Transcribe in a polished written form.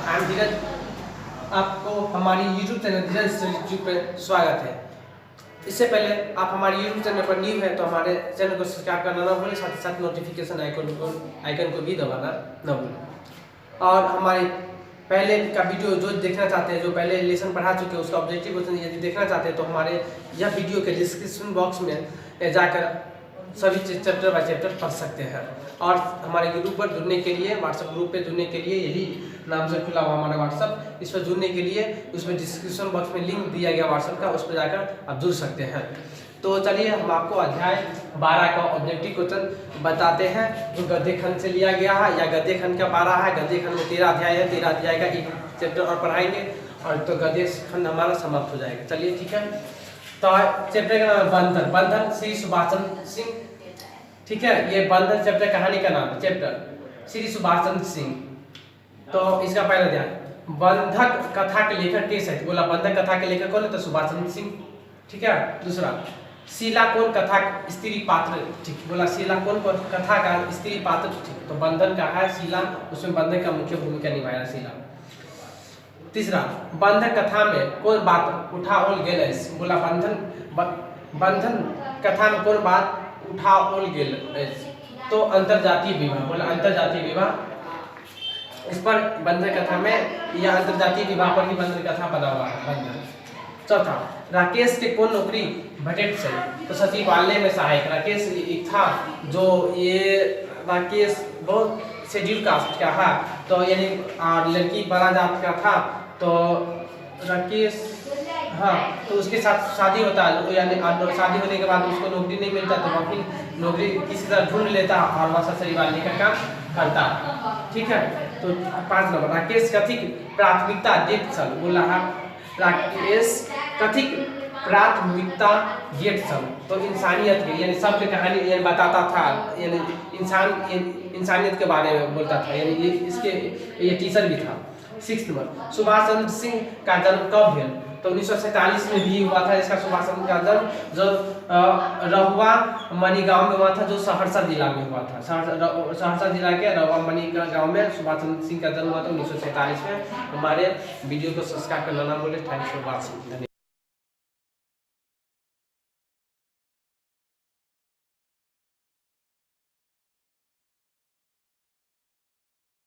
I am धीरज। आपको हमारी YouTube channel धीरज YouTube पर स्वागत है। इससे पहले आप हमारे यूट्यूब चैनल पर न्यू है तो हमारे चैनल को सब्सक्राइब करना ना भूलें, साथ ही साथ नोटिफिकेशन आइकन को भी दबाना ना भूलें। और हमारे पहले का वीडियो जो देखना चाहते हैं, जो पहले लेसन पढ़ा चुके हैं, उसका ऑब्जेक्टिव क्वेश्चन यदि देखना चाहते हैं तो हमारे यह वीडियो के डिस्क्रिप्शन बॉक्स में जाकर सभी चैप्टर बाय चैप्टर पढ़ सकते हैं। और हमारे ग्रुप पर जुड़ने के लिए, व्हाट्सएप ग्रुप पे जुड़ने के लिए, यही नाम से खुला हुआ हमारा व्हाट्सएप, इस पर जुड़ने के लिए उसमें डिस्क्रिप्शन बॉक्स में लिंक दिया गया व्हाट्सएप का, उस पर जाकर आप जुड़ सकते हैं। तो चलिए हम आपको अध्याय 12 का ऑब्जेक्टिव क्वेश्चन बताते हैं, जो गद्य खंड से लिया गया है, या गद्य खंड का 12 है। गद्य खंड में 13 अध्याय है, 13 अध्याय का एक चैप्टर और पढ़ाएंगे और तो गद्य खंड हमारा समाप्त हो जाएगा। चलिए ठीक है। तो चैप्टर का नाम है बंधन। बंधन श्री सुभाष चंद्र सिंह, ठीक है। ये बंधन चैप्टर कहानी का नाम है, चैप्टर श्री सुभाष चंद्र सिंह। तो इसका पहला अध्याय, बंधक कथा के लेखक के है, बोला बंधक कथा के लेखक कौन है, तो सुभाष चंद्र सिंह, ठीक है। दूसरा, शीला कौन कथा स्त्री पात्र, ठीक, बोला शीला कौन कथा का स्त्री पात्र, ठीक। तो बंधन का है शीला, उसमें बंधन का मुख्य भूमिका निभाया शीला। तीसरा, बंधक कथा में कौन बात उठाओल गेल, बोला बंधन कथा में कौन बात उठाओल गेल, तो अंतरजातीय विवाह, बोला अंतरजातीय विवाह। इस पर बंधक कथा में यह अंतरजातीय विवाह पर ही बंधन कथा बना हुआ है, बंधन। चौथा, राकेश के कौन नौकरी भेटेट से, तो सचिवालय में सहायक। राकेश एक था जो ये राकेश बहुत शेड्यूल कास्ट का है, तो यानी लड़की बड़ा जात का था, तो राकेश, हाँ, तो उसके साथ शादी होता है, यानी शादी होने के बाद उसको नौकरी नहीं मिलता, तो वह फिर नौकरी किसी तरह ढूंढ लेता और वह ससुराली का काम करता, ठीक है। तो 5 नंबर, राकेश कथिक प्राथमिकता डेट सल, बोला है राकेश कथिक प्राथमिकता डेट सल, तो इंसानियत के, यानी सबके कहानी यानी बताता था, यानी इंसानियत के बारे में बोलता था, यानी ये टीचर भी था। 6 नंबर, सुभाष चंद्र सिंह का जन्म कब हुआ, तो 1947 में भी हुआ था इसका सुभाष चंद्र का जन्म, जो रहुआ मनी गांव में हुआ था, जो सहरसा जिला में हुआ था। सहरसा जिला के रहुआ मनी गांव में सुभाष चंद्र सिंह का जन्म हुआ था 1947 में। हमारे वीडियो को सब्सक्राइब करना ना भूलें। Thanks for watching.